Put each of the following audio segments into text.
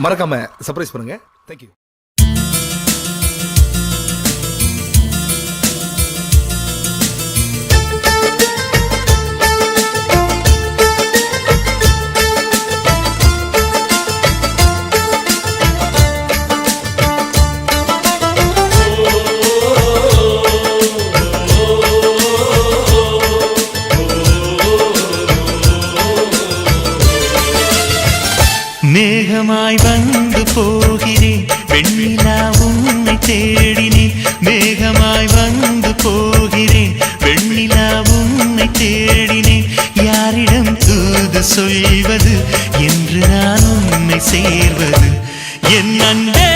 மறக்காம சர்ப்ரைஸ் பண்ணுங்க. தேங்க்யூ. மேகமாய் வந்து போகிறேன் வெண்ணிலா உன்னை தேடினேன். மேகமாய் வந்து போகிறேன் வெண்ணிலா உன்னை தேடினேன். யாரிடம் தூது சொல்வது என்று நான் உன்னை சேர்வது என் அன்பே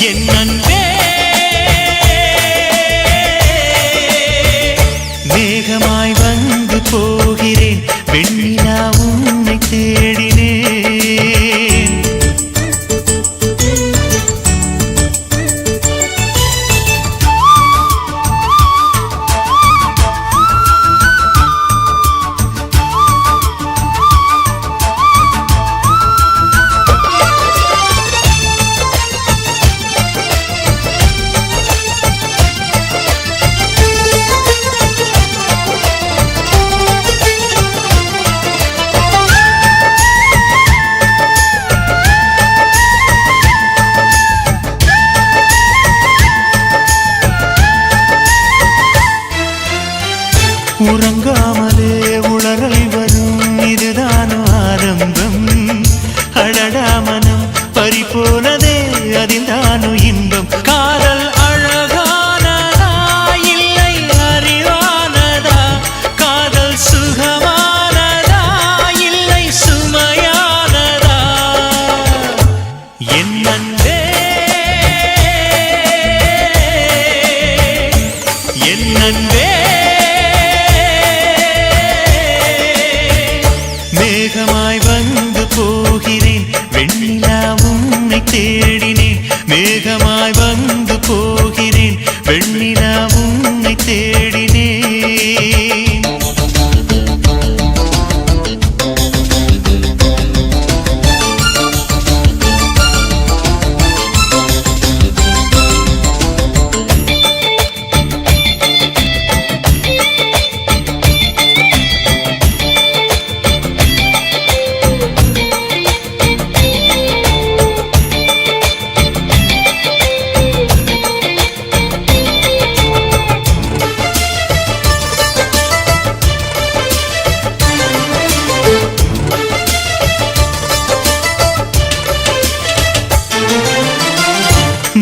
என் அன்பே. மேகமாய் வந்து போகிறேன் வெண்ணிலா உன்னை தேடினேன். உறங்காமலே உளறல் வரும் இதுதான் ஆரம்பம். அழடாமனம் பறிபோனதே அதில் தானு இன்பம். காதல் அழகானதா இல்லை அறிவானதா? காதல் சுகமானதா இல்லை சுமையானதா? என் அன்பே என் அன்பே. மேகமாய் வந்து போகிறேன் வெண்ணிலா உன்னை தேடினேன். மேகமாய் வந்து போகிறேன் வெண்ணிலா உன்னை தேடினேன்.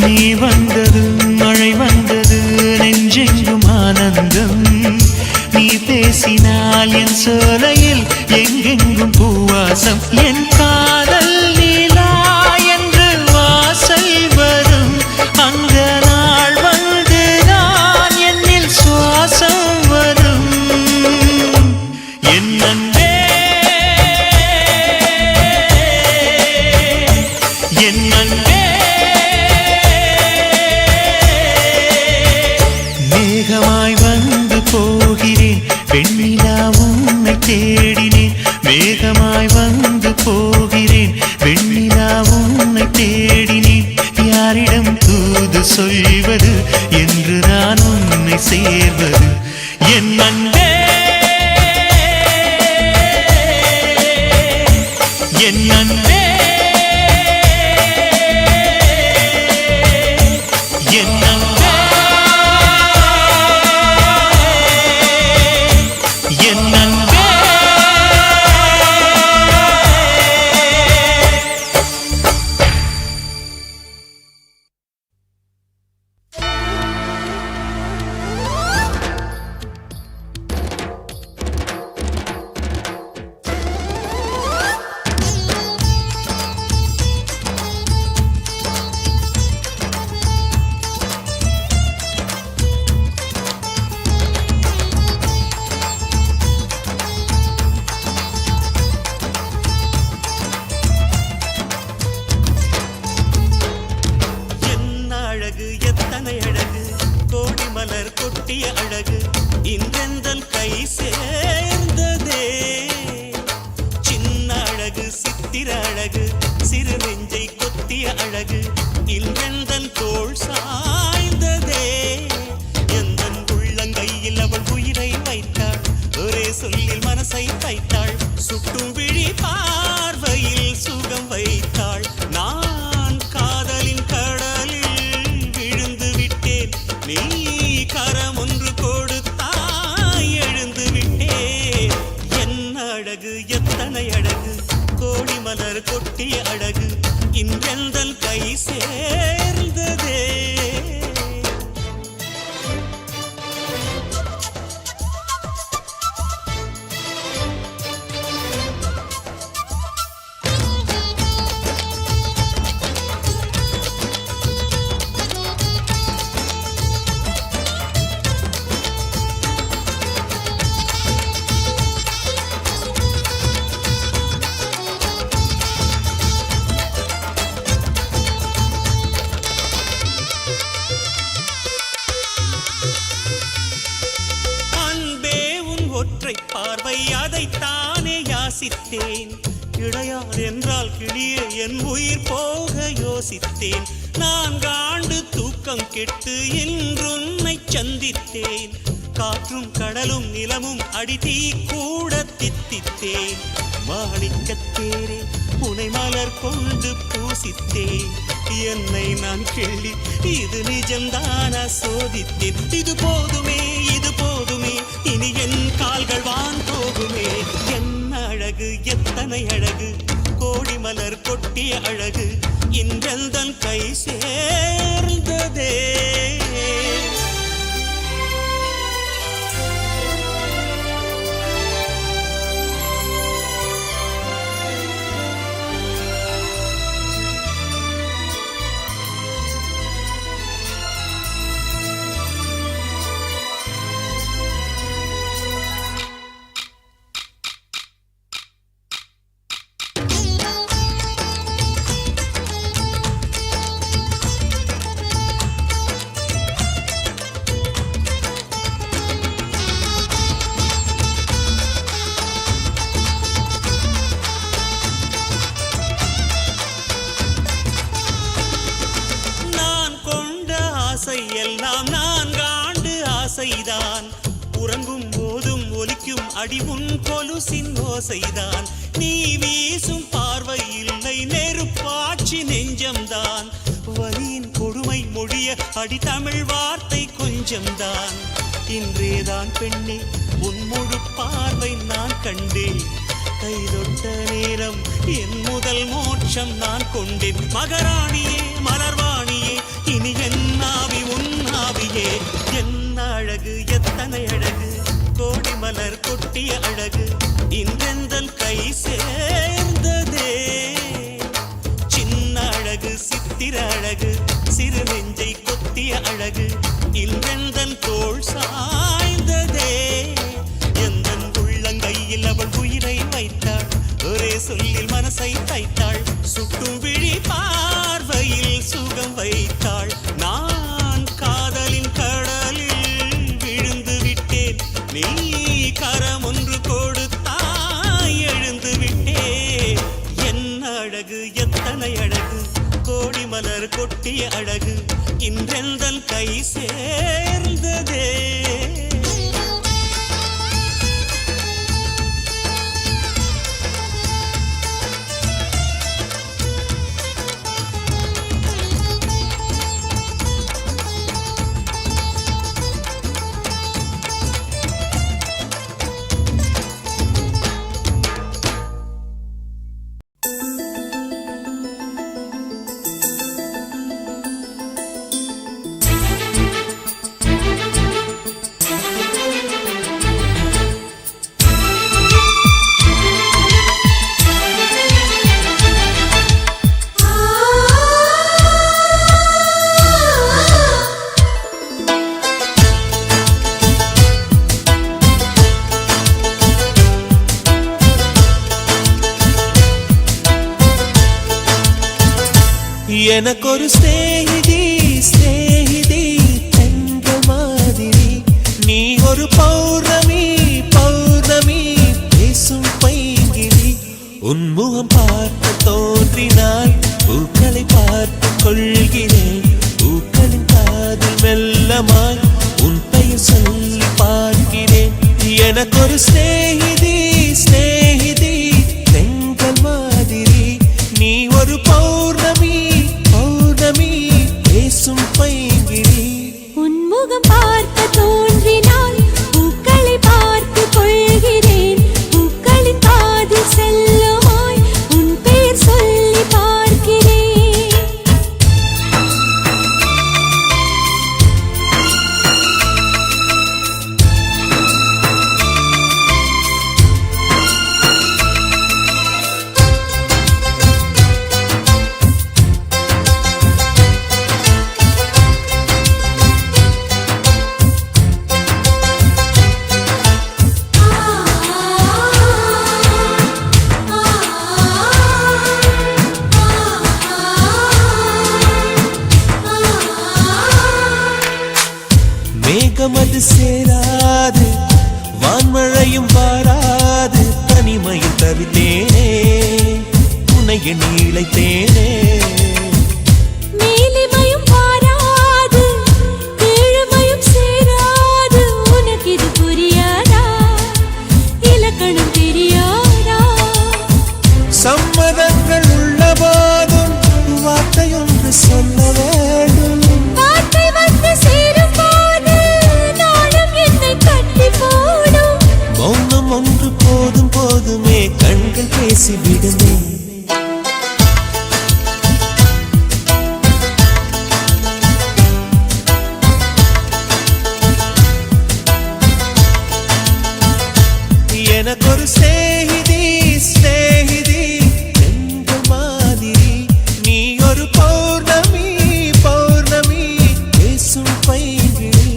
நீ வந்தது மழை வந்தது நெஞ்செங்கும் ஆனந்தம். நீ பேசினால் என் சோலையில் எங்கெங்கும் பூவாசம். என் காதல் நீலா என்று வாசல் வரும் அந்த நாள் வந்துதான் என்னில் சுவாசம் வரும். என் அன்பே என் அன்பே. மேகமாய் வந்து போகிறேன் வெண்ணிலா உன்னை தேடினேன். மேகமாய் வந்து போகிறேன் வெண்ணிலா உன்னை தேடினேன். யாரிடம் தூது சொல்வது என்று நான் உன்னை சேர்வது என் அன்பே என் அன்பே என் அன்பே என் அன்பே. கொட்டிய அழகு இன்றெந்தன் கை சேர்ந்ததே. சொல்லில் மனசை தைத்தாள் சுட்டும் விழி பார்வையில் சுகம் வைத்தாள் நான் காதலின் கடலில் விழுந்து விட்டேன் நீ கரம் ஒன்று கொடுத்தாய் எழுந்து விட்டேன் என்ன அழகு எத்தனை அழகு கோடி மலர் கொட்டிய அழகு இன்றெந்தன் கை சேர்ந்ததே ஒற்றை பார்வை அதைத்தானே யாசித்தேன் கிடையாது என்றால் கிளியே என் உயிர் போக யோசித்தேன் நான் காண்டு தூக்கம் கெட்டு இன்றுன்னை சந்தித்தேன் காற்றும் கடலும் நிலமும் அடித்தீ கூட தித்தித்தேன் மாணிக்கத்தேரே உனை மலர் கொண்டு பூசித்தேன் என்னை நான் கேள்வி இது நிஜம்தானா சோதித்தேன் இது போதுமே இனி என் கால்கள் வான் போகுமே என்ன அழகு எத்தனை அழகு கோடி மலர் கொட்டிய அழகு இன்றெந்தன் கை சேர்ந்ததே எல்லாம் நான்காண்டு ஆசைதான் உறங்கும் போதும் ஒலிக்கும் அடிமுன் கொலுசின் ஓசைதான் நீ வீசும் பார்வை இல்லை நெருப்பாட்சி நெஞ்சம்தான் வலியின் கொடுமை மொழிய அடி தமிழ் வார்த்தை கொஞ்சம்தான் இன்றேதான் பெண்ணே உன் முழு பார்வை நான் கண்டேன் கைதொட்ட நேரம் என் முதல் மோட்சம் நான் கொண்டேன் மகராணியே மலர்வாணியே இனி என் ஆவி உன் ஆவியே என்ன அழகு எத்தனை அழகு கோடி மலர் கொட்டிய அழகு இன்றெந்தன் கை சேர்ந்ததே சின்ன அழகு சித்திர அழகு சிறு நெஞ்சை கொத்திய அழகு இன்றெந்தன் தோள் சாய்ந்ததே எந்தன் உள்ளங்கையில் அவள் உயிரை வைத்தாள் ஒரே சொல்லில் மனசை தைத்தாள் சுட்டும் விழி பார்வையில் சுகம் வைத்தாள் நான் காதலின் கடலில் விழுந்து விட்டேன் நீ கரம் ஒன்று கொடுத்தாய் எழுந்து விட்டேன் என்ன அழகு எத்தனை அழகு கோடி மலர் கொட்டிய அழகு இன்றெந்தன் கை சேர்ந்ததே எனக்கொரு ஸ்நேகிதி ஸ்நேகிதி தங்க மாதிரி நீ ஒரு பௌர்ணமி பௌர்ணமி பேசும் பைங்கிரி உன்முகம் பார்த்து தோன்றினாய் பூக்களை பார்த்து கொள்கிறேன் பூக்களின் காதில் மெல்லமாய் உன் பெயர் சொல்லி பார்க்கிறேன் எனக்கொரு ஸ்நேகிதி ஸ்நேகிதி தென்றல் மாதிரி நீ ஒரு பௌர்ணமி பௌர்ணமி பேசும் பைங்கிழி உன்முகம் பார்க்க தோன்றினால் பூக்களை பார்த்து கொள்கிறேன் பூக்களின் காதில் செல்லுமாய் உன் பெயர் சொல்லி பார்க்கிறேன் மேகமது சேராது வான்மழையும் வாராது தனிமையில் தவித்தேனே உன்னை எண்ணி இழைத்தேனே மேலிமையும் பாராது கீழ்மையும் சேராது உனக்கு இது புரியாதா இலக்கணம் தெரியாதா சம்மதங்கள் உள்ள போதும் வார்த்தையொன்று சொல்ல வேண்டும் வார்த்தை வந்து சேரும் போது நாளும் என்னை கட்டி போடும் மௌனம் ஒன்று போதும் போதுமே கண்கள் பேசிவிடுமே எனக்கொரு ஸ்நேகிதி ஸ்நேகிதி தென்றல் மாதிரி நீ ஒரு பௌர்ணமி பௌர்ணமி பேசும் பைங்கிழி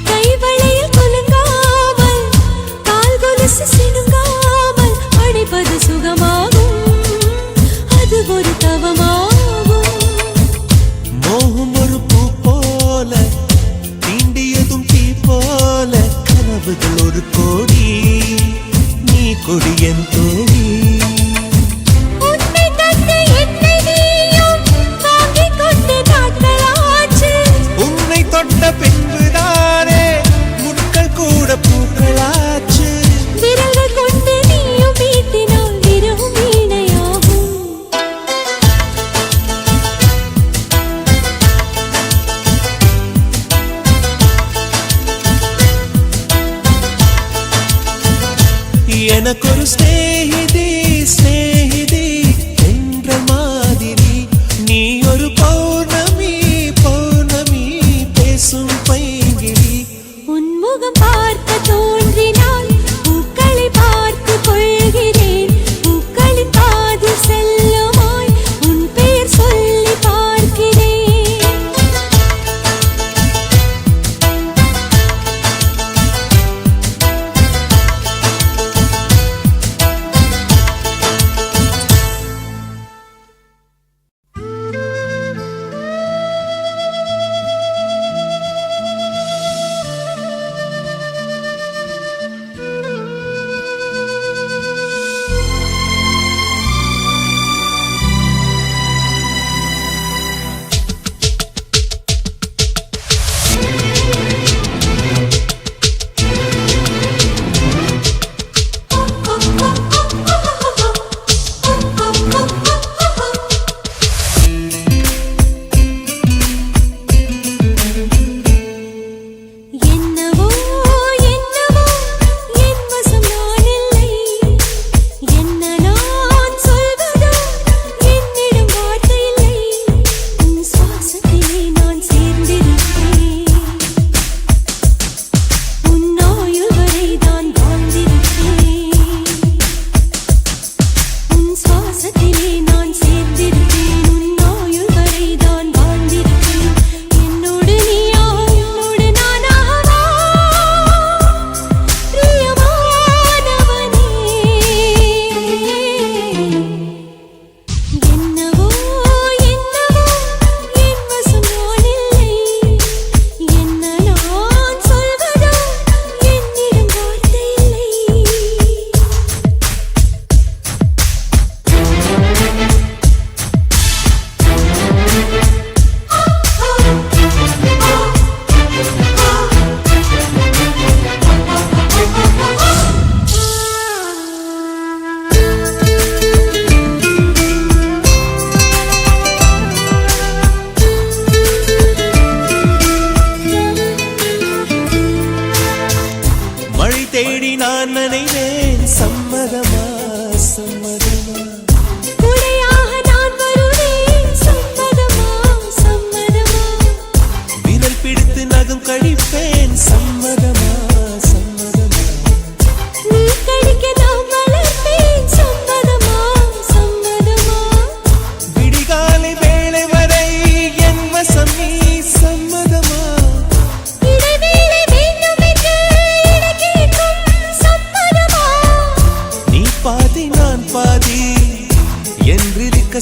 கைவளையில் குலுங்காமல் கால் கொலுசு சிணுங்காமல் அணைப்பது சுகமாகும் அது ஒரு தவமாகும் மோகம் ஒரு பூ போல தீண்டியதும் தீ போல கனவுகள் ஒரு கோடி நீ கொடி என் தோழி உன்னை தந்து என்னை நீயும் வாங்கிக் கொண்டு நாட்களாச்சு உன்னை தொட்ட பின்புதானே முட்கள் கூட பூக்களாச்சு விரல்கள் கொண்டு நீயும் வீட்டினால் விரவும் வீணையாகும் எனக்கொரு ஸ்நேகிதி ஸ்நேகிதி தென்றல் மாதிரி நீ ஒரு பௌர்ணமி பௌர்ணமி பேசும் பைங்கிழி உன்முகம் பார்க்க தோன்றினால் பூக்களை பார்த்து கொள்கிறேன் பூக்களின் காதில் செல்லுமாய் உன் பெயர் சொல்லி பார்க்கிறேன்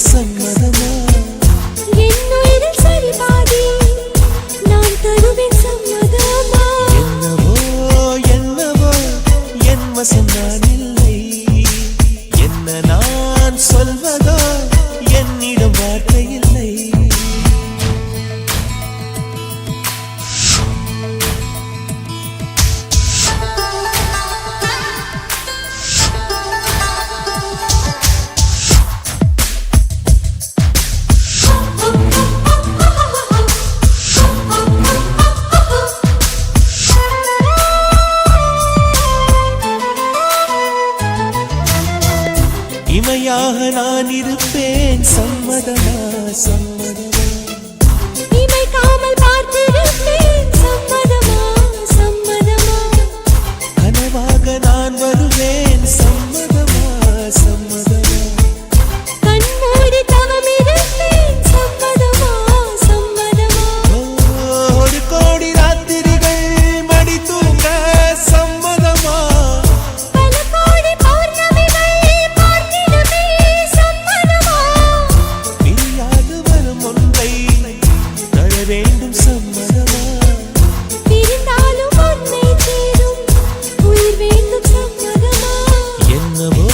சம்மதமா? என்னுயிரில் சரி பாதி நான் தருவேன் சம்மதமா? என்னவோ என்னவோ என் வசம் நான் இல்லை. என்ன நான் சொல்வதோ என்னிடம் வார்த்தை இல்லை. இமையாக நான் இருப்பேன் சம்மதமா? சம்மதமா? இமைக்காமல் பார்த்திருப்பேன் சம்மதமா? சம்மதமா? கனவாக நான் வருவேன் சம்மதமா? சம்மதமா? கண்மூடி தவம் இருப்பேன் சம்மதமா? சம்மதமா? ஒரு கோடி ராத்திரிகள் மடி தூங்க சம்மதமா? பல கோடி பௌர்ணமிகள் பார்த்திடுமே சம்மதமா? பிரியாது வரும் ஒன்றை தழ வேண்டும் சம்மதமா? பிரிந்தாலும் உன்னை சேரும் உயிர் வேண்டும் சம்மதமா? என்னவோ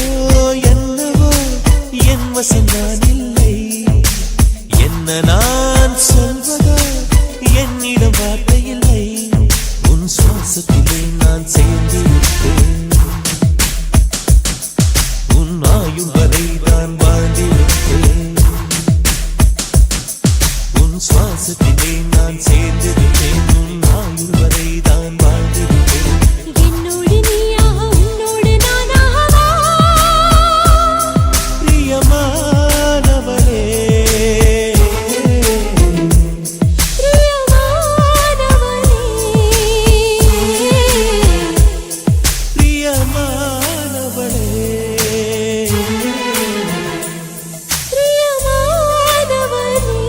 என்னவோ என் வசம் நான் இல்லை. என்ன நான் சொல்வதோ என்னிடம் வார்த்தை இல்லை. உன் சுவாசத்திலே நான் சேர்ந்திருப்பேன். உன் ஆயுள் வரை நான் வாழ்ந்திருப்பேன். உன் சுவாசத்திலே நான் சேர்ந்திருப்பேன். உன் ஆயுள் வரை தான் வாழ்ந்திருப்பேன். என்னோடு நீயாக உன்னோடு நானாகவா? பிரியமானவளே, பிரியமானவனே, பிரியமானவளே,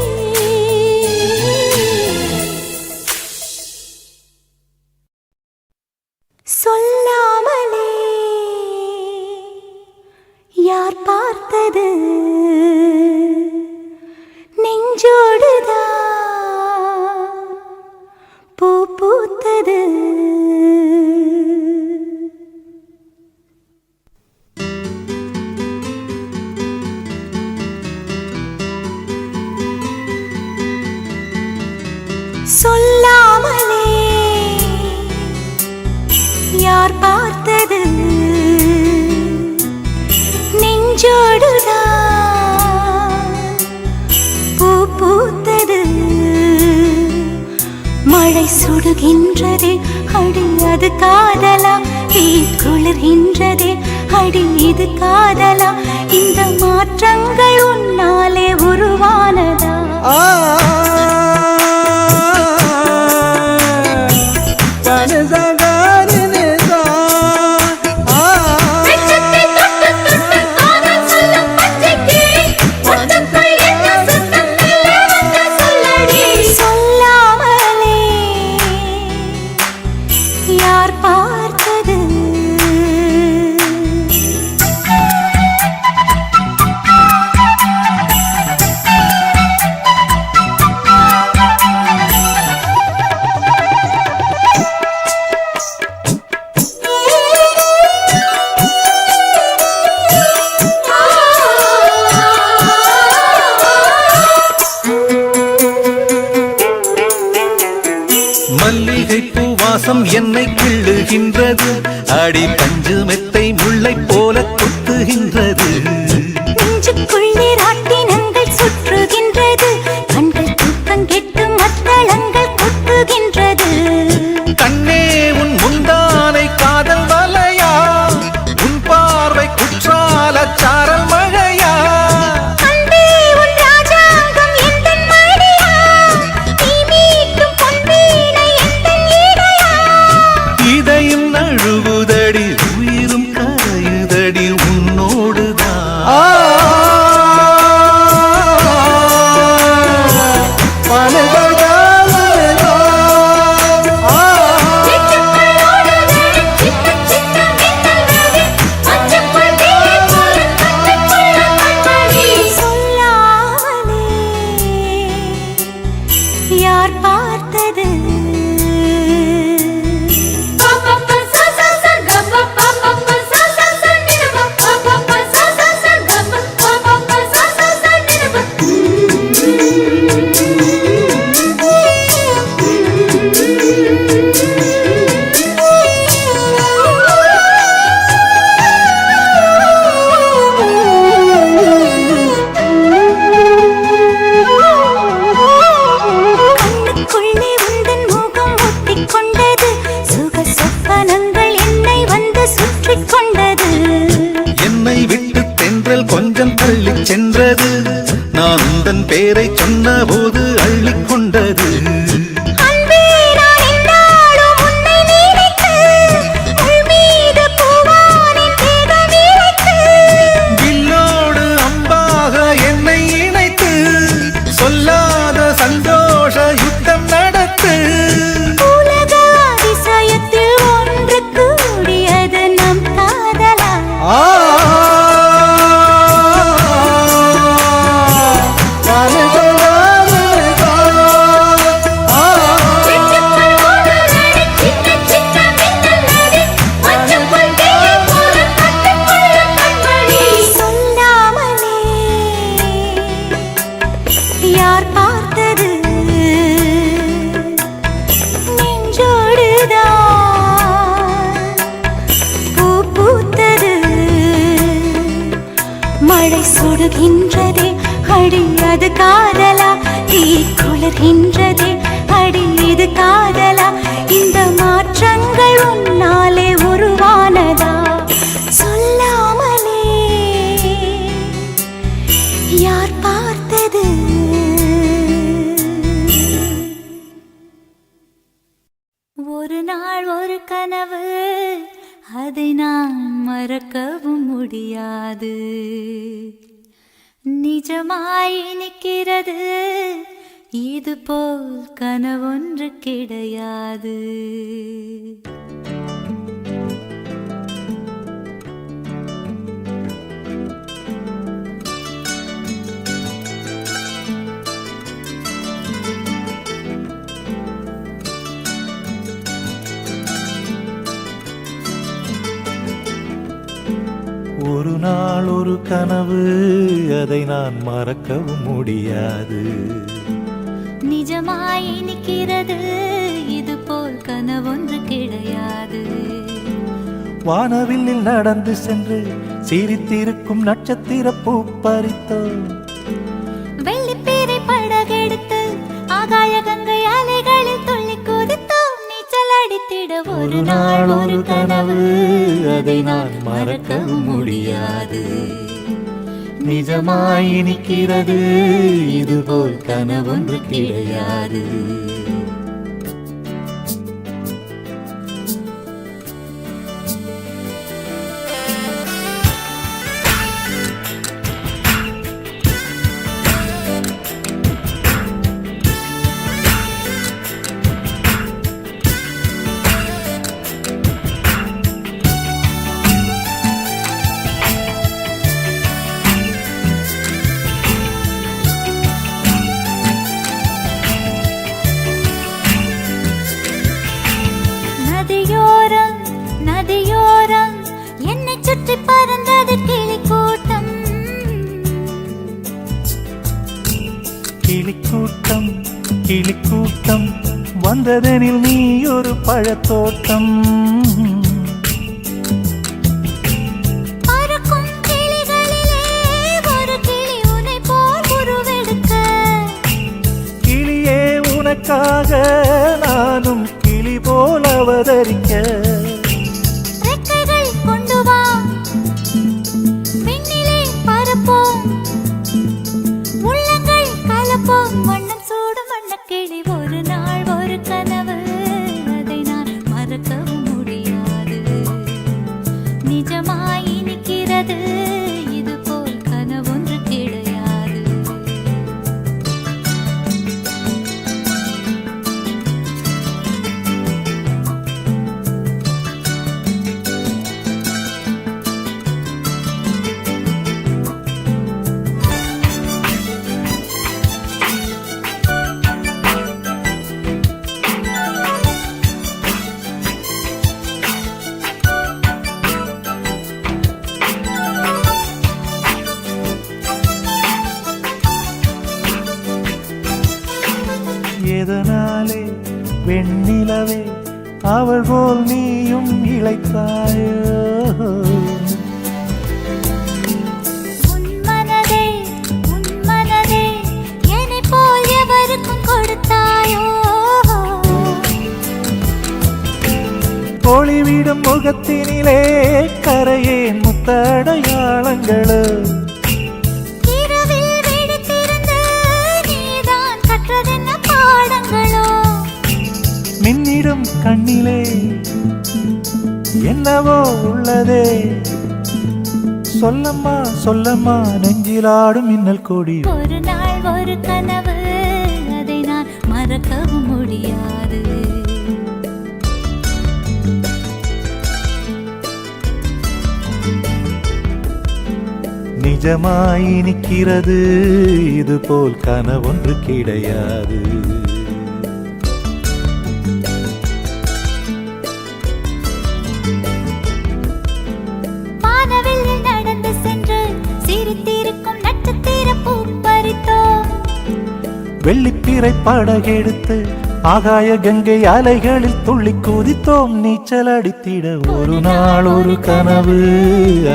சொல்லாமலே யார் பார்த்தது நெஞ்சோடுதான் பூ பூத்தது. சொல்லாமலே யார் பார்த்தது நெஞ்சோடுதான் பூ பூத்தது. மழை சுடுகின்றதே அடி அது காதலா? குளிர்கின்றதே அடி இது காதலா? இந்த மாற்றங்கள் உன்னாலே உருவானதா? சொல்லாமலே யார் பார்த்தது? மல்லிகை பூவாசம் என்னை கிள்ளுகின்றது. அடி பஞ்சு மெத்தை முல்லை போல குத்துகின்றது. நெஞ்சுக்குள்ளே ராட்டினங்கள் சுற்றுகின்றது. கண்கள் தூக்கம் கெட்டு மத்தளங்கள் கொட்டுகின்றது. கண்ணே உன் முந்தானை காதல் வலையா? உன் பார்வை குற்றால சாரல் மழையா? அன்பே உன் ராஜாங்கம் எந்தன் மடியா? நீ மீட்டும் பொன்வீணை எந்தன் இடையா? இதயம் நழுவுதடி உயிரும் கரையுதடி உன்னோடுதான். பார்த்தது கொஞ்சம் தள்ளி சென்றது நான் உந்தன் பேரை சொன்ன போது அள்ளிக்கொண்டது வில்லோடு அம்பாக என்னை இணைத்து சொல்லாத சந்தோஷ யுத்தம் நடத்து உலக அதிசயத்தில் ஒன்று கூடியது நம் காதலா மழை சுடுகின்றதே அடி அது காதலா தீ குளிர்கின்றதே அடி இது காதலா இந்த மாற்றங்கள் உன்னாலே உருவானதா சொல்லாமலே யார் பார்த்தது ஒரு நாள் ஒரு கனவு அதை நான் மறக்கவும் முடியாது நிஜமாய் நிற்கிறது இது போல் கனவொன்று கிடையாது ஒரு நாள் ஒரு கனவு அதை நான் மறக்கவும் முடியாது நிஜமாய் நிற்கிறது இது போல் கனவொன்று கிடையாது வானவில்லில் நடந்து சென்று சிரித்திருக்கும் நட்சத்திர பூ பறித்தோ வெள்ளிப்பீரை படகெடுத்து ஆகாய கங்கை அலைகளில் துள்ளி குதித்தோம் நீச்சல் அடித்திட ஒரு நாள் ஒரு கனவு அதை நான் மறக்கவும் முடியாது நிஜமாய் நிற்கிறது இதுபோல் கனவொன்று கிடையாது நதியோரம் என்னை சுற்றி பறந்தது கிளிக்கூட்டம் கிளிக்கூட்டம் கிளிக்கூட்டம் வந்ததெனில் நீ ஒரு பழத்தோட்டம் பறக்கும் கிளிகளிலே ஒரு கிளி உன்னை போல் உருவெடுக்க கிளியே உனக்காக நானும் கிளி போல் அவதரிக்க ரெக்கைகள் கொண்டு வா விண்ணிலே பறப்போம் உள்ளங்கள் கலப்போம் வண்ணம் சூடும் வண்ணக்கிளி ஒரு நாள் ஒரு கனவு அதை நான் மறக்கவும் முடியாது நிஜமாய் நிற்கிறது இது போல் கனவொன்று கிடையாது வெண்ணிலவே அவள் போல் நீயும் இளைத்தாயோ. உன் மனதே என்னை போல் எவருக்கும் கொடுத்தாயோ. ஒளிவிடும் முகத்தினிலே கரையே முத்தடையாளங்களோ. இரவில் விழித்திருந்து நீதான் கற்றதென்ன பாடங்களோ. மின்னிடும் கண்ணிலே என்னவோ உள்ளதே. சொல்லம்மா சொல்லம்மா நெஞ்சிலாடும் மின்னல் கொடி. ஒரு நாள் ஒரு கனவு, அதை நான் மறக்கவும் முடியாது. நிஜமாய் நிற்கிறது இது போல் கனவொன்று கிடையாது. வானவெளியில் நடந்து சென்று சிரித்திருக்கும் நட்சத்திர பூ பறித்தோம். வெள்ளிப்பிறை படகெடுத்து ஆகாய கங்கை அலைகளில் துள்ளி குதித்தோம். நீச்சல் அடித்திட ஒரு நாள் ஒரு கனவு,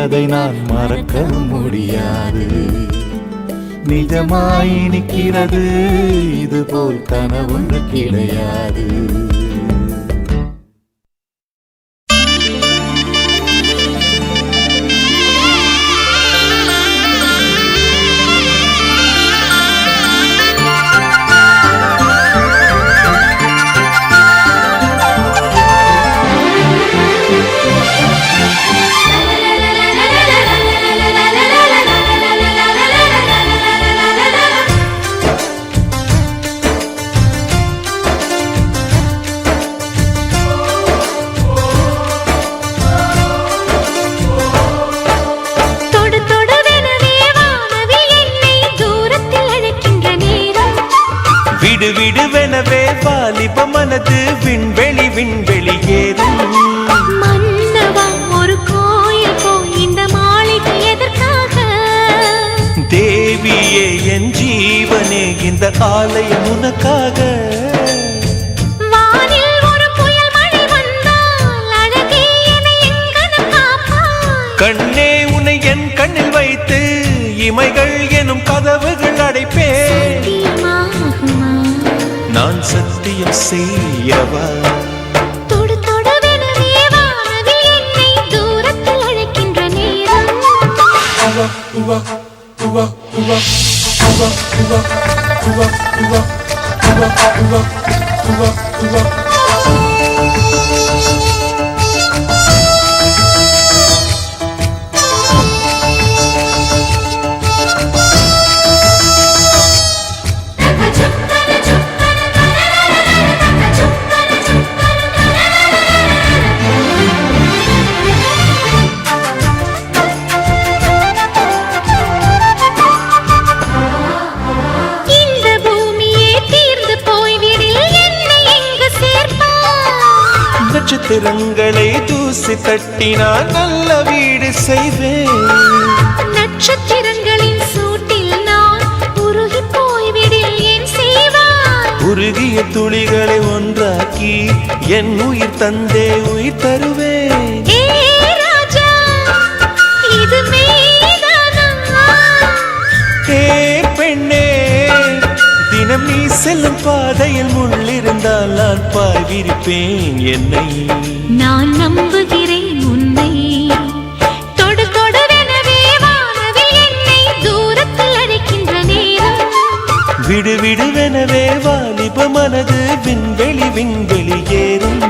அதை நான் மறக்கவும் முடியாது. நிஜமாய் நிற்கிறது இது போல் கனவொன்று கிடையாது. விடுவிடுவெனவே வாலிப மனது விண்வெளி விண்வெளி ஏறும். மன்னவா ஒரு கோயில் போய் இந்த மாளிகை எதற்காக? தேவியே என் ஜீவனே இந்த ஆலயம் உனக்காக. வானில் ஒரு புயல் மழை வந்தால் அழகே என்னை எங்கனம் காப்பாய். கண்ணே உன்னை என் கண்ணில் வைத்து இமைகள் எனும் கதவுகள் அடைப்பேன். நான் சத்தியம் செய்யவா? தொடு தொடுவெனவே வானவில் என்னை தூரத்தில் அழைக்கின்ற நேரம். நட்சத்திரங்களை தூசி தட்டினால் நல்ல வீடு செய்வேன். நட்சத்திரங்களின் சூட்டில் நான் உருகி போய்விடில் என் செய்வாய். உருகிய துளிகளை ஒன்றாக்கி என் உயிர் தந்தே உயிர் தருவேன். ஏ ராஜா, இது மெய்தானா? ஏ பெண்ணே, தினம் நீ செல்லும் பாதையில் முள்ளிருந்தால் நான் பாய் விரிப்பேன் என்னை. நான் நம்புகிறேன் உன்னை. தொடு தொடுவெனவே வானவில் என்னை தூரத்தில் அழைக்கின்ற நேரம். விடுவிடுவெனவே வாலிப மனது விண்வெளி விண்வெளி ஏறும்.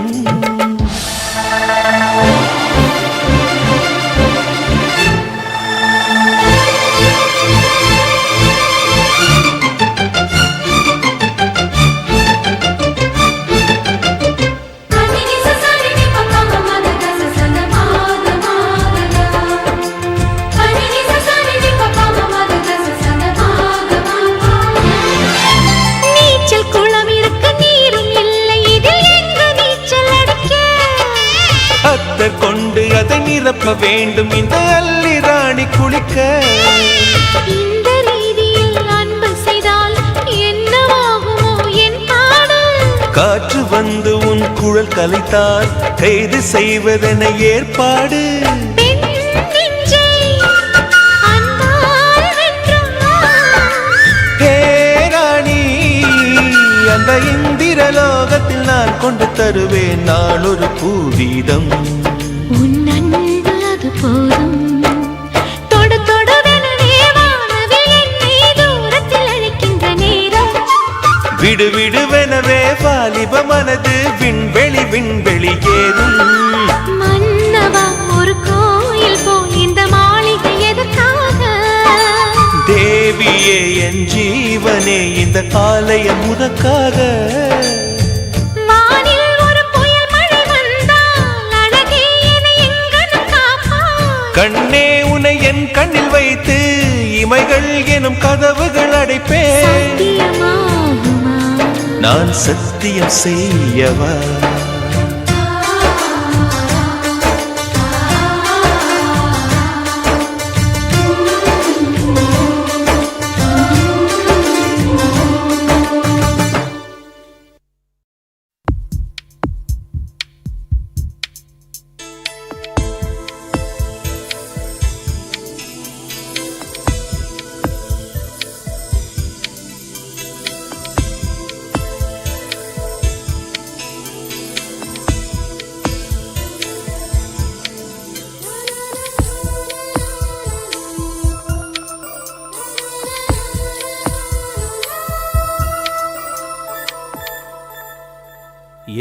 கொண்டு அதை நிரப்ப வேண்டும் இந்த அல்லி ராணி குளிக்க. இந்த ரீதியில் அன்பு செய்தால் என்னவாகுமோ என் பாடல். காற்று வந்து உன் குழல் கலைத்தால் கைது செய்வதென ஏற்பாடு. பெண் நெஞ்சை அன்பால் வென்றார். ஹே ராணி, அந்த இந்திரலோகத்தில் நான் கொண்டு தருவேன் நான் ஒரு பூவீதம். உன் அன்பு அது போதும். தொடு தொடுவெனவே வானவில் என்னை தூரத்தில் அழைக்கின்ற நேரம். விடு விடுவெனவே வாலிப மனது விண்வெளி விண்வெளி ஏதும். மன்னவா, ஒரு கோயில் போல் இந்த மாளிகை எதற்காக? தேவியே என் ஜீவனே, இந்த ஆலயம் உனக்காக. வானில் ஒரு புயல் மழை வந்தால் அழகே என்னை எங்கனம் காப்பாய். கண்ணே, உன்னை என் கண்ணில் வைத்து இமைகள் எனும் கதவுகள் அடைப்பேன். சத்தியமாகுமா? நான் சத்தியம் செய்யவா?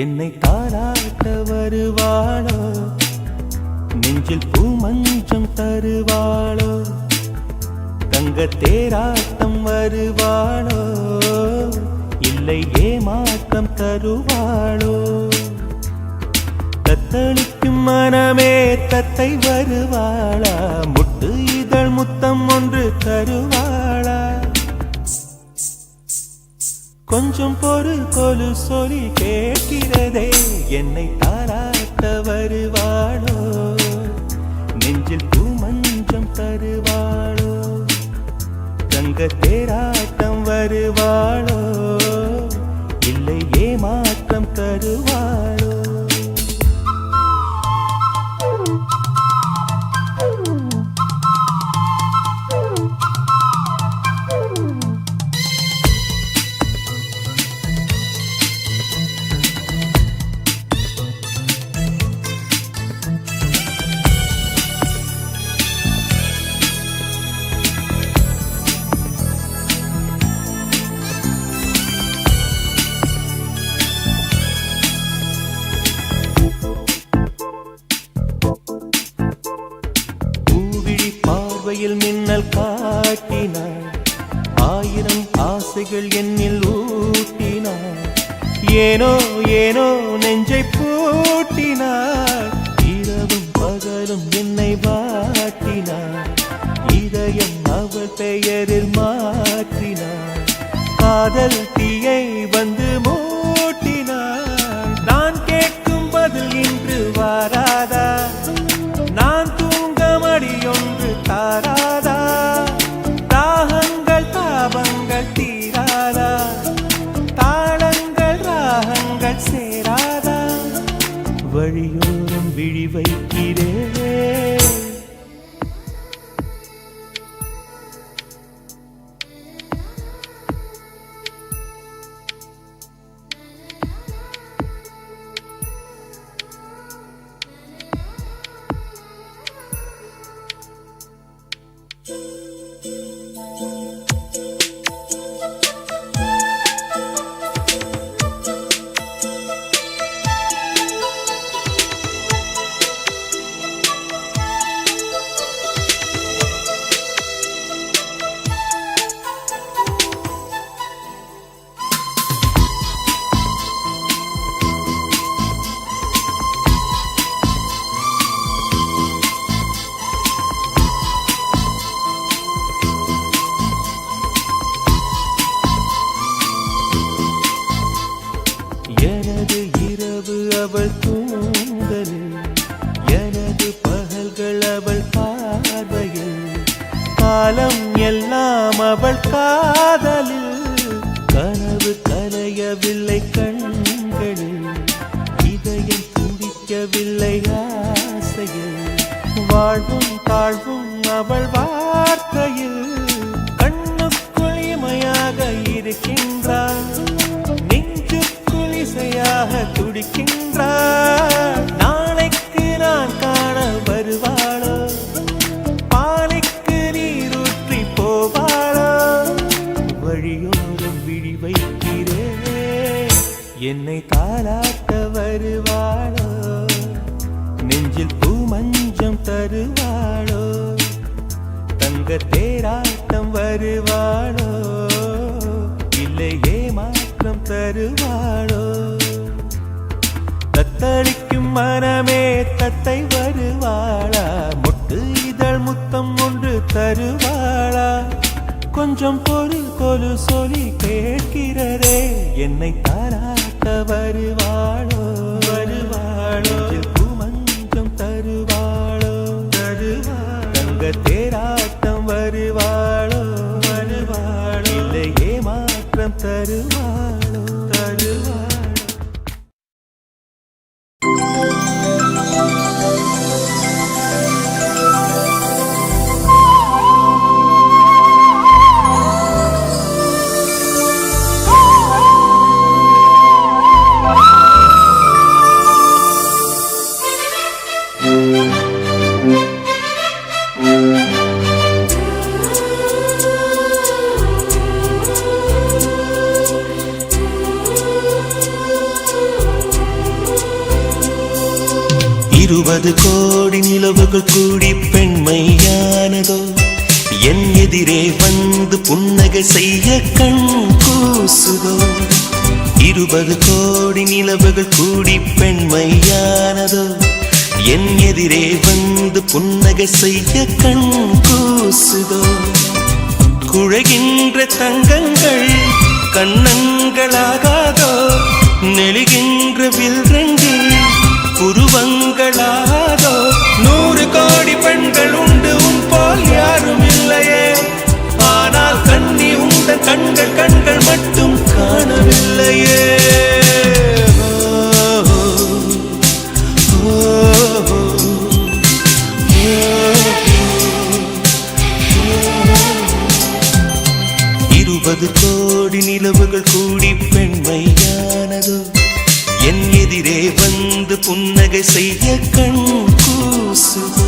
என்னை தாராட்ட வருவாளோ, நெஞ்சில் பூமஞ்சம் தருவாளோ, தங்க தேராட்டம் வருவாளோ, இல்லை ஏமாற்றம் தருவாளோ. தத்தளிக்கும் மனமே தத்தை வருவாளா, முட்டு இதழ் முத்தம் ஒன்று தருவாளா. கொஞ்சம் பொறு கொலு சொல்லி கேட்கிறதே, என்னை தாராட்ட வருவாளோ, நெஞ்சில் பூமஞ்சம் தருவாளோ, தங்க தேராட்டம் வருவாளோ, இல்லை ஏமாற்றம் தருவாளோ. மின்னல் காட்டினாள், ஆயிரம் ஆசைகள் என்னில் ஊட்டினாள். ஏனோ ஏனோ நெஞ்சை பூட்டினாள், இரவும் பகலும் என்னை வாட்டினாள். இதயம் அவள் பெயரில் மாற்றினாள், காதல் தீயை வந்து மூட்டினாள். நான் கேட்கும் பதில் இன்று வாராதா, நான் தூங்க மடியொன்று தாராதா, தாகங்கள் தாபங்கள் தீராதா, தாளங்கள் ராகங்கள் சேராதா, வழியோரம் விழி வைக்கிறேன். அவள் தூங்கலில், எனது பகல்கள் அவள் பார்வையில், காலம் எல்லாம் அவள் காதலில். கனவு கலையவில்லை கண் வாழ்வும் அவள் வார்த்தையில் கண்ணுக்குள் இமையாக இருக்கின்றாள், நெஞ்சுக்குள் இசையாக துடிக்கின்றாள். நாளைக்கு நான் காண வருவாளோ, பாலைக்கு நீரூற்றி போவாளோ, வழியோரம் விழி வைக்கிறேன் என்னை தாலாட்ட வருவாளோ, நெஞ்சில் பூ மஞ்சம் தருவாளோ, தங்க தேராட்டம் வருவாளோ, இல்லை ஏமாற்றம் தருவாளோ. தத்தளிக்கும் மனமே தத்தை வருவாளா, முட்டு இதழ் முத்தம் ஒன்று தருவாளா, கொஞ்சம் பொருள் கொலு சொல்லி கேட்கிறரே என்னை தாராட்ட வருவாளோ, வருவாளோ, பூமஞ்சம் தருவாளோ, தங்க தேராட்டம் வருவாளோ, வருவாளோ, இல்லை ஏமாற்றம் தருவாளோ, தருவாளோ. இருபது கோடி நிலவுகள் கூடி பெண்மையானதோ, என் எதிரே வந்து புன்னகை செய்ய கண் கூசுதோ. 20 கோடி நிலவுகள் கூடி பெண்மையானதோ, என் எதிரே வந்து புன்னகை செய்ய கண் கூசுதோ. குழைகின்ற தங்கங்கள் கண்ணங்களாகாதோ, நெழுகின்ற வில்ரங்கில் புருவங்களாதோ. 100 கோடி பெண்கள் உண்டு உன் போல் யாரும் இல்லையே, ஆனால் கண்ணி உண்ட கண்கள் கண்கள் மட்டும் காணவில்லையே. இருபது கோடி நிலவுகள் கூடி பெண்மையானதோ, என் எதிரே வந்து புன்னகை செய்ய கண் கூசுதோ.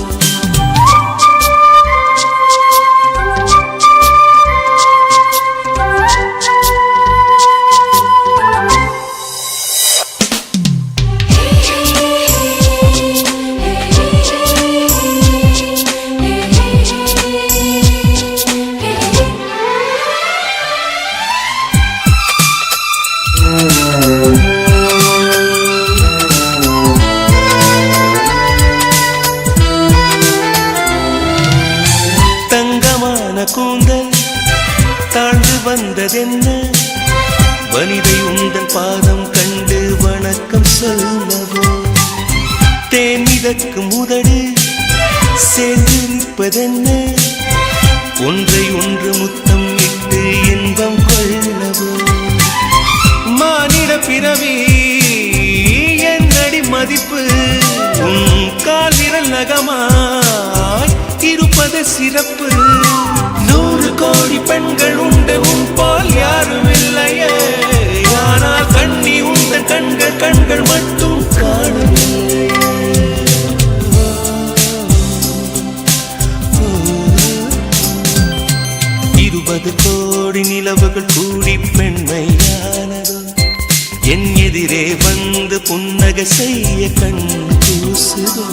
கூந்தல் தாழ்ந்து வந்ததென்ன, வனிதை உந்தன் பாதம் கண்டு வணக்கம் சொல்லவோ. தேன் மிதக்கும் உதடு சேர்ந்திருப்பதென்ன, ஒன்றை ஒன்று முத்தம் இட்டு இன்பம் கொள்ளவோ. மானிட பிறவி என்னடி மதிப்பு, உன் கால் விரல் நகமாய் இருப்பது சிறப்பு. 100 கோடி பெண்கள் உண்டு உன் போல் யாரும் இல்லையே, ஆனால் கண்ணி உந்த கண்கள் கண்கள் மட்டும் காணவில்லை. 20 கோடி நிலவுகள் கூடி பெண்மையானதோ, என் எதிரே வந்து புன்னகை செய்ய கண் கூசுதோ.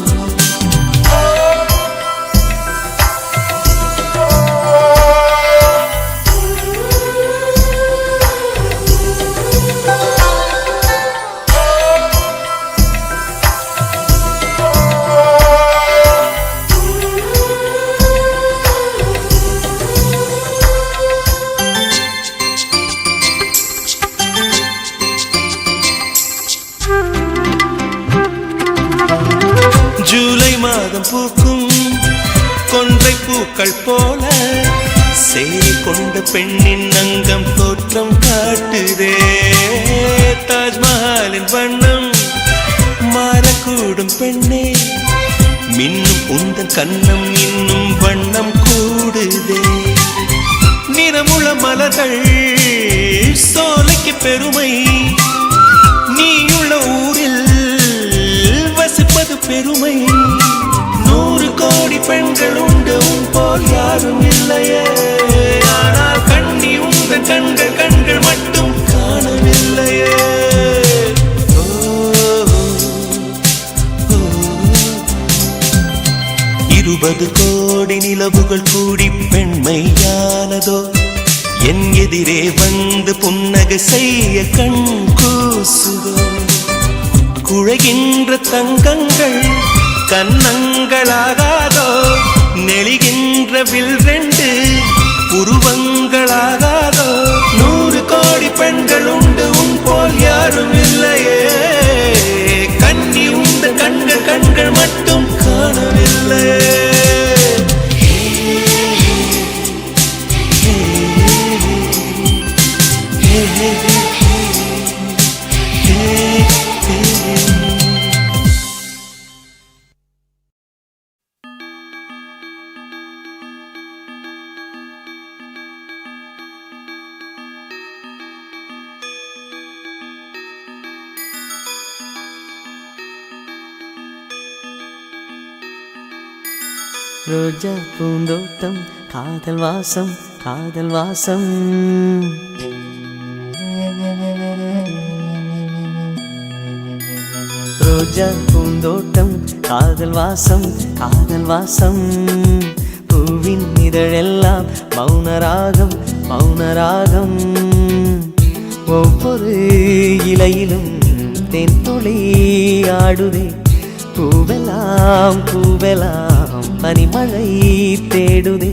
ஜூலை மாதம் பூக்கும் கொன்றை பூக்கள் போல, சேரி கொண்ட பெண்ணின் அங்கம் தோற்றம் காட்டுதே. தாஜ்மஹாலின் வண்ணம் மாறக்கூடும் பெண்ணே, மின்னும் உந்தன் கண்ணம் இன்னும் மலர்கள் சோலைக்கு பெருமை நீயுள்ள ஊரில் வசிப்பது பெருமை 100 கோடி பெண்கள் உண்டு உன் போல் யாரும் இல்லையே ஆனால் கண்ணி உங்கள் கண்கள் கண்கள் மட்டும் காணவில்லையே 20 கோடி நிலவுகள் கூடி பெண்மையானதோ என் எதிரே வந்து புன்னகை செய்ய கண் கூசுதோ குழைகின்ற தங்கங்கள் கன்னங்களாகாதோ நெளிகின்ற வில் 2 உருவங்களாகாதோ 100 கோடி பெண்கள் உண்டு உன் போல் யாரும் இல்லையே கண்ணி உந்த கண்கள் கண்கள் மட்டும் காணவில்லையே ரோஜா பூந்தோட்டம் காதல் வாசம் காதல் வாசம் ரோஜா பூந்தோட்டம் காதல் வாசம் காதல் வாசம் பூவின் இதழெல்லாம் மௌனராகம் மௌனராகம் ஒவ்வொரு இலையிலும் தென்துளி ஆடுதே பூவெல்லாம் பூவெல்லாம் பனிமழை தேடுதே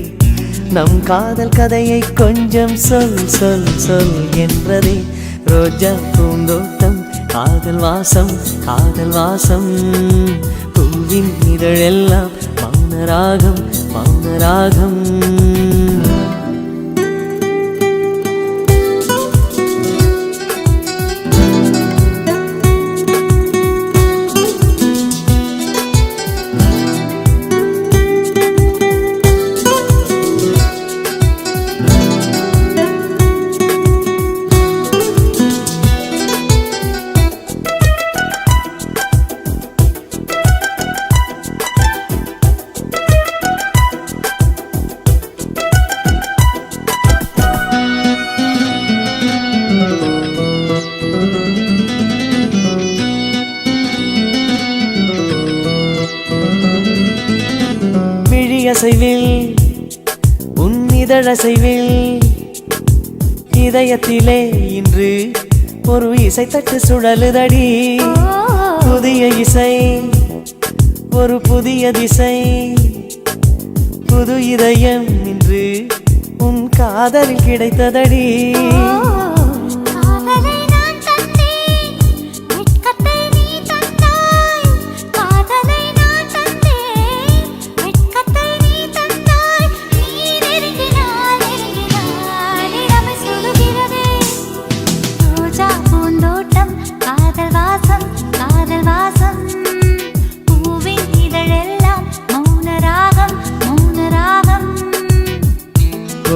நம் காதல் கதையை கொஞ்சம் சொல் சொல் சொல் என்றதே ரோஜா பூந்தோட்டம் காதல் வாசம் காதல் வாசம் பூவின் இதழெல்லாம் மௌனராகம் மௌனராகம் அசைவில் உன் இதழசைவில் இதயத்திலே இன்று ஒரு இசை தட்டு சுழலுதடி புதிய இசை ஒரு புதிய திசை புது இதயம் இன்று உன் காதலில் கிடைத்ததடி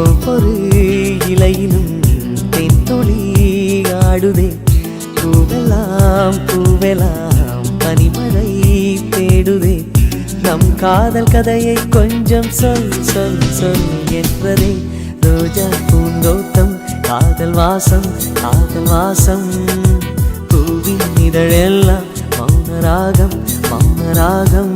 ஒவ்வொரு இலையிலும் தென்துளி ஆடுதே பூவெல்லாம் பூவெல்லாம் பனிமழை தேடுதே நம் காதல் கதையை கொஞ்சம் சொல் சொல் சொல் என்றதே ரோஜா பூந்தோட்டம் காதல் வாசம் காதல் வாசம் பூவின் இதழெல்லாம் மௌனராகம் மௌனராகம்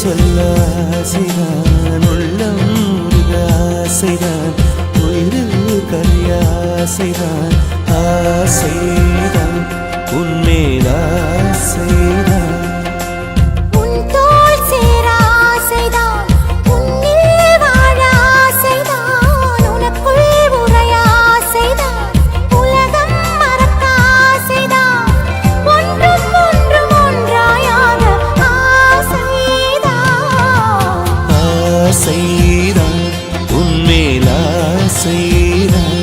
சொல்ல ஆசைதான், உள்ளம் உருக ஆசைதான், உயிரில் கரைய ஆசைதான், ஆசைதான் உன்மேல் ஆசைதான். உன் தோள் சேர ஆசைதான், உன்னில் வாழ ஆசைதான், உனக்குள் உறைய ஆசைதான், உலகம் மறக்க ஆசைதான், ஒன்றும் ஒன்றும் ஒன்றாயாக ஆசைதான். ஆசைதான் உன்மேல் ஆசைதான்.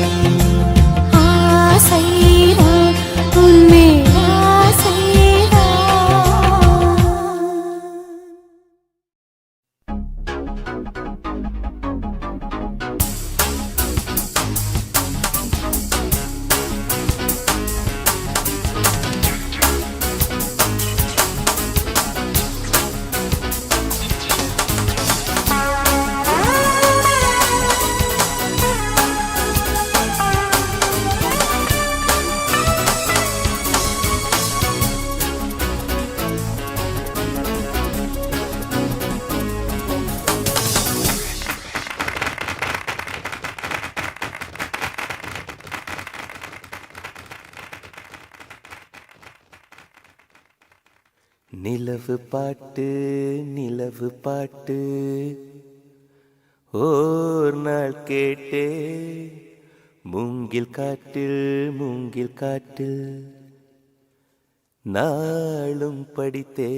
ஆசைதான் உன்மேல் ஆசைதான். நிலவு பாட்டு நிலவு பாட்டு ஓர் நாள் கேட்டே, மூங்கில் காட்டில் மூங்கில் காட்டில் நாளும் படித்தே.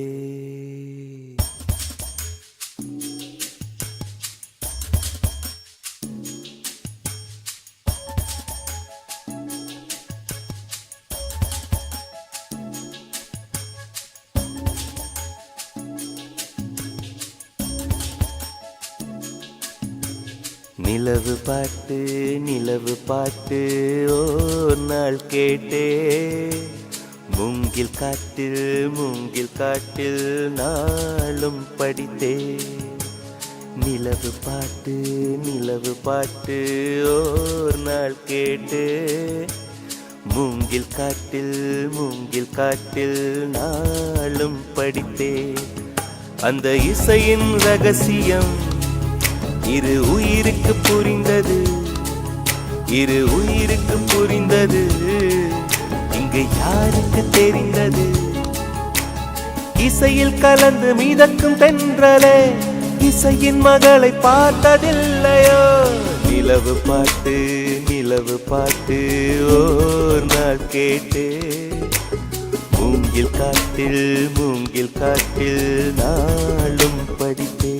நிலவு பாட்டு நிலவு பாட்டு ஓர் நாள் கேட்டே, மூங்கில் காட்டில் மூங்கில் காட்டில் நாளும் படித்தே. நிலவு பாட்டு நிலவு பாட்டு ஓர் நாள் கேட்டே, மூங்கில் காட்டில் மூங்கில் காட்டில் நாளும் படித்தே. அந்த இசையின் ரகசியம் இரு உயிருக்கு புரிந்தது, இரு உயிருக்கு புரிந்தது, இங்கு யாருக்கு தெரிந்தது? இசையில் கலந்து மிதக்கும் தென்றலே, இசையின் மகளை பார்த்ததில்லையோ? நிலவு பாட்டு நிலவு பாட்டு ஓர் நாள் கேட்டே, மூங்கில் காட்டில் மூங்கில் காட்டில் நாளும் படித்தே.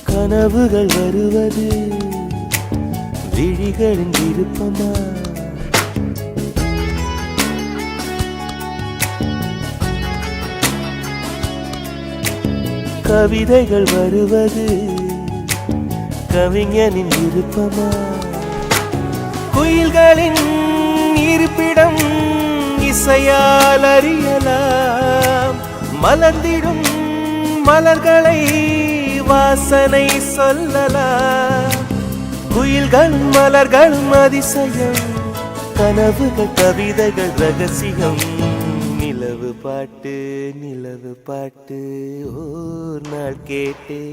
கனவுகள் வருவது விழிகளின் விருப்பமா? கவிதைகள் வருவது கவிஞனின் விருப்பமா? குயில்களின் இருப்பிடம் இசையால் அறியலாம், மலர்ந்திடும் மலர்களை வாசனை சொல்லலாம். குயில்கள் மலர்கள் அதிசயம், கனவுகள் கவிதைகள் ரகசியம். நிலவு பாட்டு நிலவு பாட்டு ஓர் நாள் கேட்டே,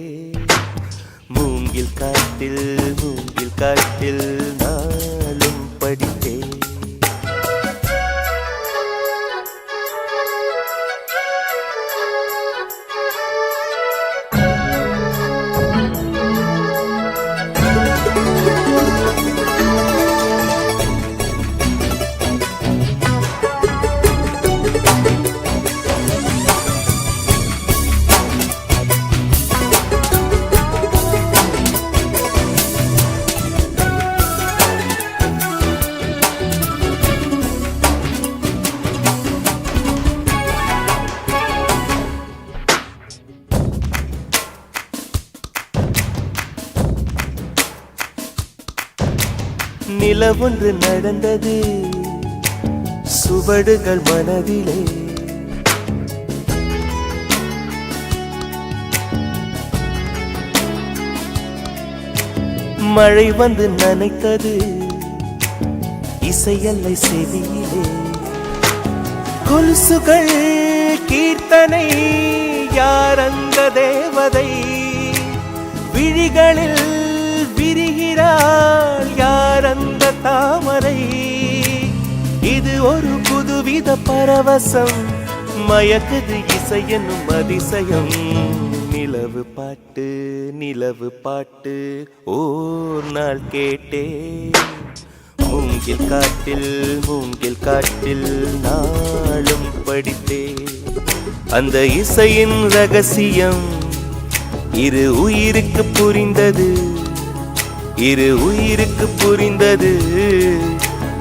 மூங்கில் காட்டில் மூங்கில் காட்டில் நாளும் படித்தே. நிலவொன்று நடந்தது சுவடுகள் மனதிலே. மழை வந்து நனைத்தது இசையல்லை செவியிலே. கொலுசுகள் கீர்த்தனை யார் அந்த தேவதை, விழிகளில் விரிகிறாள் யார் அந்த தாமரை. இது ஒரு புதுவித பரவசம், மயக்குது இசை என்னும் அதிசயம். நிலவு பாட்டு நிலவு பாட்டு ஓர் நாள் கேட்டே, மூங்கில் காட்டில் நாளும் படித்தே. அந்த இசையின் ரகசியம் இரு உயிருக்கு புரிந்தது, இரு உயிருக்கு புரிந்தது.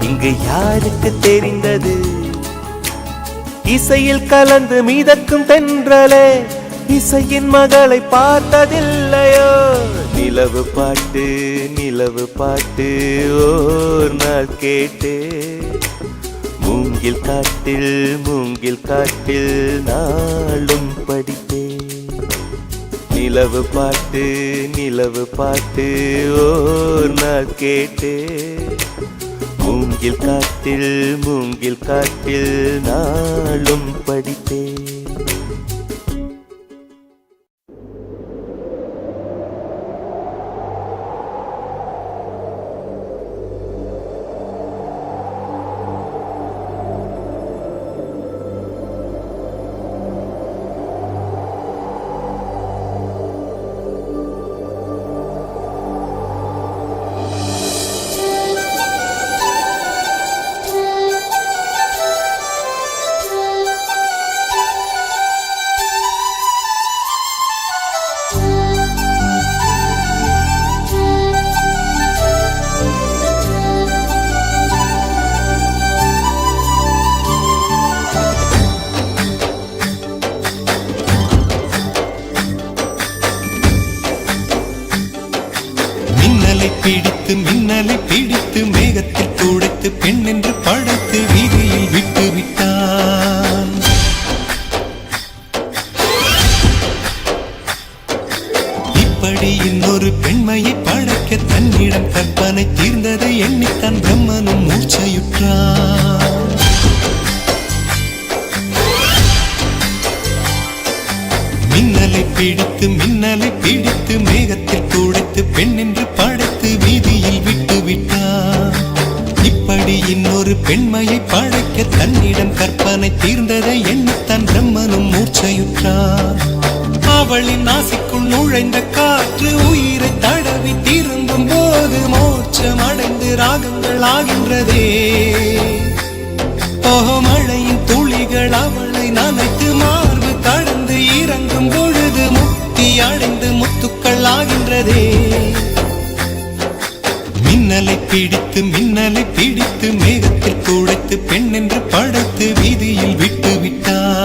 இங்கு யாருக்கு தெரிந்தது? இசையில் கலந்து மிதக்கும் தென்றலே, இசையின் மகளை பார்த்ததில்லையோ? நிலவு பாட்டு ஓர் நாள் கேட்டே, மூங்கில் காட்டில் நாளும் படித்தே. நிலவு பாட்டு ஓர் நாள் கேட்டே, மூங்கில் காட்டில் நாளும் படித்தே. மின்னலை பிடித்து மேகத்தில் துடைத்து பெண் என்று படைத்து வீதியில் விட்டு விட்டான். இப்படி இன்னொரு பெண்மையை படைக்க தன்னிடம் கற்பனை தீர்ந்ததை எண்ணித்தான் பிரம்மனும் மூச்சையுற்றான். மின்னலை பிடித்து மேகத்தில் துடைத்து பெண் என்று படைத்து வீதியில் விட்டு விட்டான். இப்படி இன்னொரு பெண்மையை படைக்க தன்னிடம் கற்பனை தீர்ந்ததை எண்ணித்தான் பிரம்மனும் மூச்சையுற்றான். அவளின் நாசிக்குள் நுழைந்த காற்று உயிரை தடவி திரும்பும் போது மோட்சம் அடைந்து ராகங்கள் ஆகின்றதே. மழையின் துளிகள் அவளை நனைத்து மார்பு கடந்து இறங்கும் பொழுது முக்தி அடைந்து முத்துக்கள் ஆகின்றதே. மின்னலை பிடித்து மேகத்தில் துடைத்து பெண் என்று படைத்து வீதியில் விட்டு விட்டான்.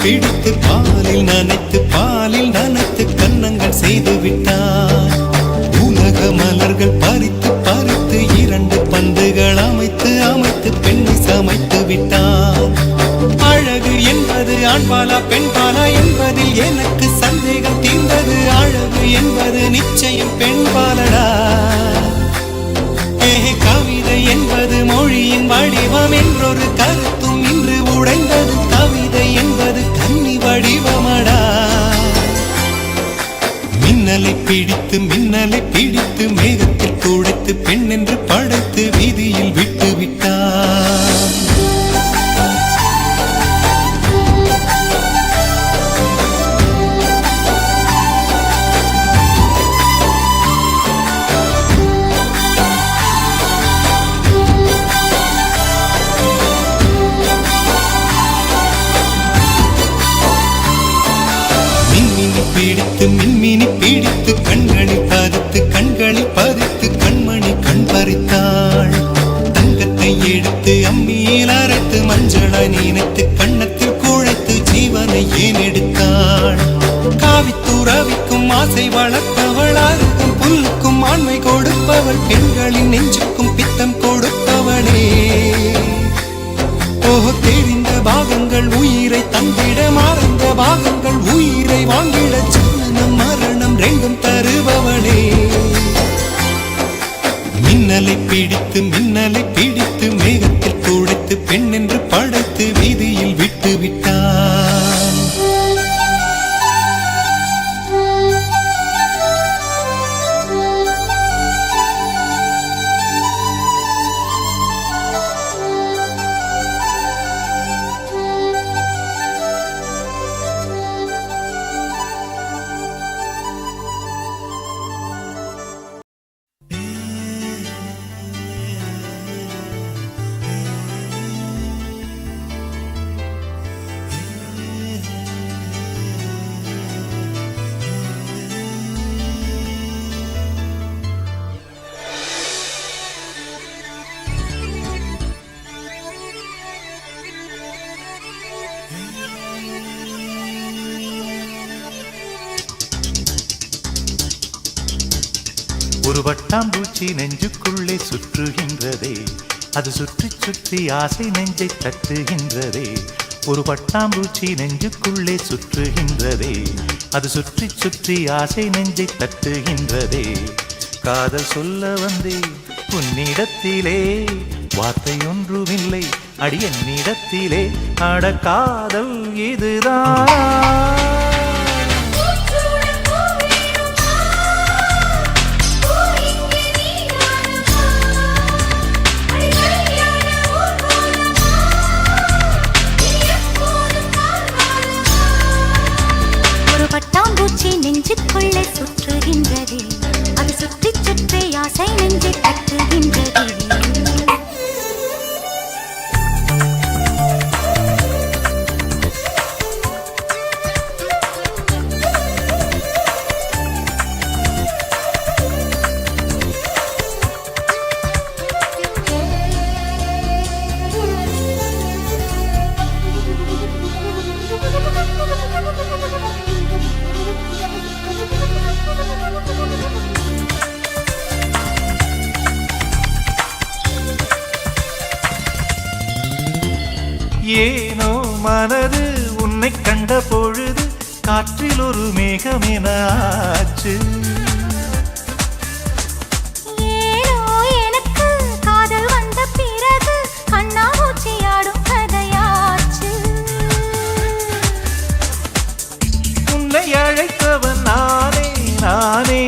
பிடித்து பாலில் நனைத்து கன்னங்கள் செய்து விட்டான். உலக மலர்கள் பறித்து இரண்டு பந்துகள் அமைத்து பெண்ணை சமைத்து விட்டான். அழகு என்பது ஆண்பாலா பெண்பாலா என்பதில் எனக்கு சந்தேகம் தீர்ந்தது. அழகு என்பது நிச்சயம் பெண்பாலடா. கவிதை என்பது மொழியின் வடிவம் என்றொரு கருத்தும் இன்று உடைந்தது. கவிதை என்பது கன்னி வடிவமடா. மின்னலை பிடித்து மேகத்தில் துடைத்து பெண் என்று படைத்து வீதியில் விட்டு விட்டார். பிடித்து மின்மினி பிடித்து கண்களில் பதித்து கண்மணி கண் பறித்தாள். தங்கத்தை எடுத்து அம்மியில் அரைத்து மஞ்சளாய் நினைத்து கண்ணத்தில் குழைத்து ஜீவனை ஏன் எடுத்தாள். காவித்துறவிக்கும் ஆசை வளர்த்தவள், அருகும் புல்லுக்கும் ஆண்மை கொடுப்பவள், பெண்களின் நெஞ்சுக்கும் பித்தம் கொடுப்பவளே. ஓஹோ, தெரிந்த பாகங்கள் உயிரை தந்திட, மறந்த பாகங்கள் உயிரை வாங்கிட, ஜனனம் மரணம் ரெண்டும் தருபவளே. மின்னலை பிடித்து மேகத்தில் துடைத்து பெண் என்று படைத்து வீதியில் விட்டு விட்டான். ஒரு வட்டாம்பூச்சி நெஞ்சுக்குள்ளே சுற்றுகின்றதே, அது சுற்றி சுற்றி ஆசை நெஞ்சை தட்டுகின்றதே. ஒரு பட்டாம்பூச்சி நெஞ்சுக்குள்ளே சுற்றுகின்றதே, அது சுற்றி சுற்றி ஆசை நெஞ்சை தட்டுகின்றதே. காதல் சொல்ல வந்தே உன்னிடத்திலே, வார்த்தை ஒன்றுமில்லை அடி என்னிடத்திலே. அட காதல் இதுதான். பட்டாம்பூச்சி நெஞ்சுக்குள்ளே சுற்றுகின்றதே, அது சுற்றி சுற்றி ஆசை நெஞ்சை தட்டுகின்றதே. ஏனோ மனது உன்னை கண்ட பொழுது காற்றில் ஒரு மேகமென ஆச்சு. ஏனோ எனக்கு காதல் வந்த பிறகு கண்ணாமூச்சி ஆடும் கதையாச்சு. உன்னை அழைத்தவன் நானே நானே,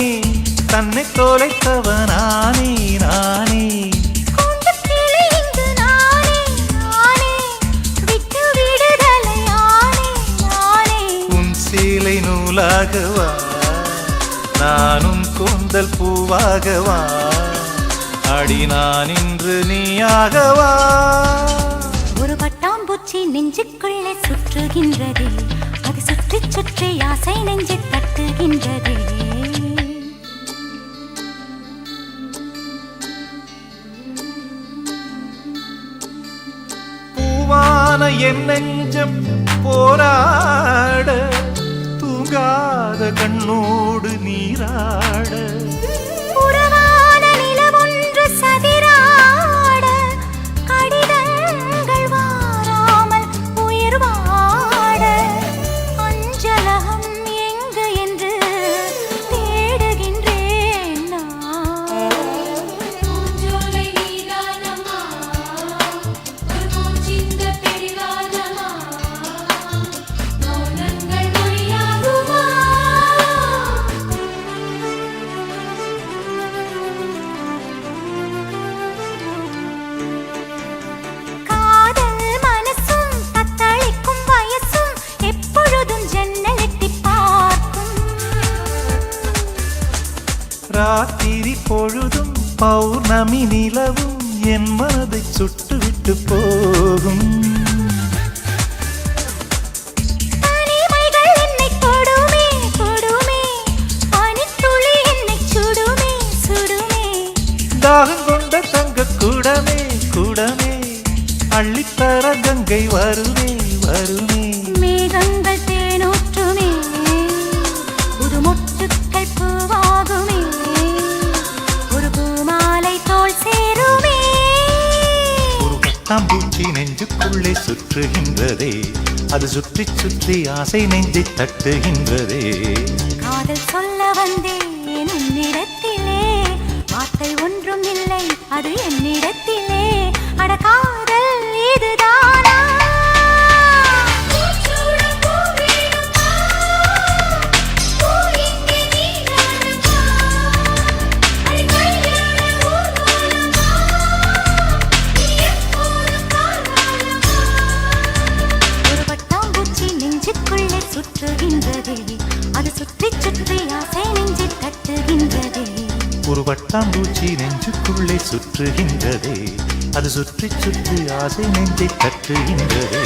தன்னை தொலைத்தவன் நானே நானே. சீலை நூலாகவா நானும் கூந்தல் பூவாகவா, அடி நான் இன்று நீயாகவா. ஒரு பட்டாம்பூச்சி நெஞ்சுக்குள்ளே சுற்றுகின்றதே, அது சுற்றி சுற்றி ஆசை நெஞ்சை தட்டுகின்றதே. பூவான என் நெஞ்சம் போராட, தூங்காத கண்ணோடு நீராட, புறவான நிலவொன்று சதிராட, கடிதங்கள் வாராமல் உயிர் வாட, அஞ்சலகம் எங்கு என்று தேடுகின்றேன் நான். ராத்திரி பொழுதும் பௌர்ணமி நிலவும் என் மனதை சுட்டுவிட்டு போகும். தனிமைகள் என்னை கொடுமே கொடு வருமே வருமே மேகங்கள் தேனூற்றுமே புது மொட்டுக்கள் பூவாகுமே ஒரு பூமாலை தோள் சேருமே ஒரு பட்டாம்பூச்சி நெஞ்சுக்குள்ளே சுற்றுகின்றதே அது சுற்றி சுற்றி ஆசை நெஞ்சை தட்டுகின்றதே காதல் சொல்ல வந்தேன் உன்னிடத்திலே வார்த்தை ஒன்றும் இல்லை அது என்னிடத்திலே அட காதல் இதுதானா ஒரு பட்டாம்பூச்சி நெஞ்சுக்குள்ளே சுற்றுகின்றதே அது சுற்றி சுற்றி ஆசை நெஞ்சை தட்டுகின்றதே ஒரு பட்டாம்பூச்சி நெஞ்சுக்குள்ளே சுற்றுகின்றதே அது சுற்றி சுற்றி ஆசை நெஞ்சை தட்டுகின்றதே